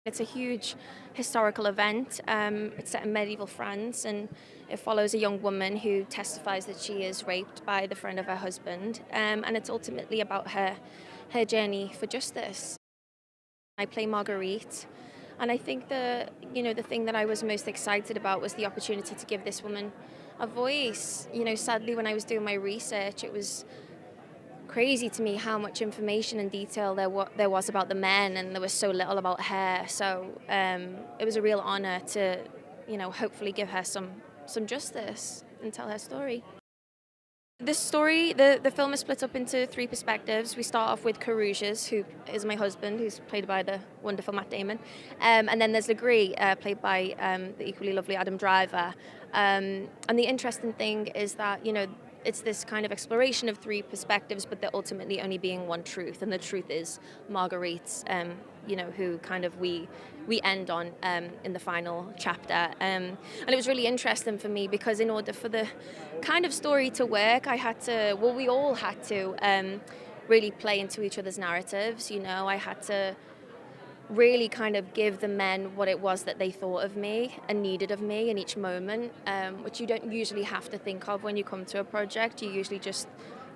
It's a huge historical event. It's set in medieval France, and it follows a young woman who testifies that she is raped by the friend of her husband. And it's ultimately about her journey for justice. I play Marguerite, and I think the thing that I was most excited about was the opportunity to give this woman a voice. Sadly, when I was doing my research, it was crazy to me how much information and detail there was about the men, and there was so little about her. So it was a real honor to, hopefully give her some justice and tell her story. The film is split up into three perspectives. We start off with Carouges, who is my husband, who's played by the wonderful Matt Damon. And then there's Legree, played by the equally lovely Adam Driver. And the interesting thing is that, it's this kind of exploration of three perspectives, but there ultimately only being one truth. And the truth is Marguerite's, who kind of we end on in the final chapter. And it was really interesting for me because in order for the kind of story to work, we all had to really play into each other's narratives. I had to really kind of give the men what it was that they thought of me and needed of me in each moment, which you don't usually have to think of when you come to a project. You usually just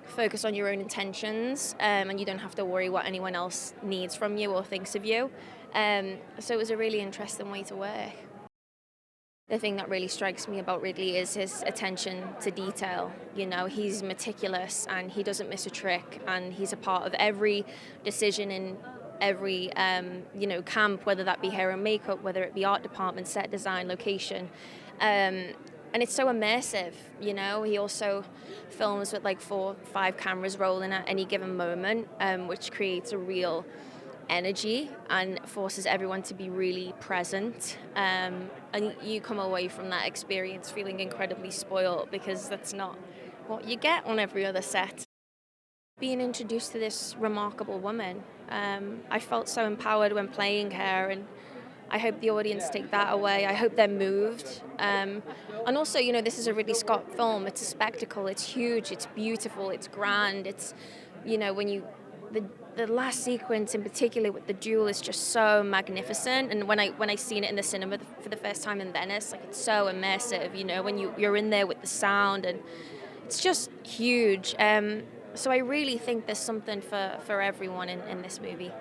focus on your own intentions, and you don't have to worry what anyone else needs from you or thinks of you. So it was a really interesting way to work. The thing that really strikes me about Ridley is his attention to detail. He's meticulous and he doesn't miss a trick, and he's a part of every decision in every camp, whether that be hair and makeup, whether it be art department, set design, location. And it's so immersive. He also films with like 4 or 5 cameras rolling at any given moment, which creates a real energy and forces everyone to be really present. And you come away from that experience feeling incredibly spoiled, because that's not what you get on every other set. Being introduced to this remarkable woman, I felt so empowered when playing her, and I hope the audience take that away. I hope they're moved. And also, this is a Ridley Scott film. It's a spectacle. It's huge. It's beautiful. It's grand. It's, when you the last sequence in particular with the duel is just so magnificent. And when I seen it in the cinema for the first time in Venice, like, it's so immersive. When you're in there with the sound, and it's just huge. So I really think there's something for everyone in this movie.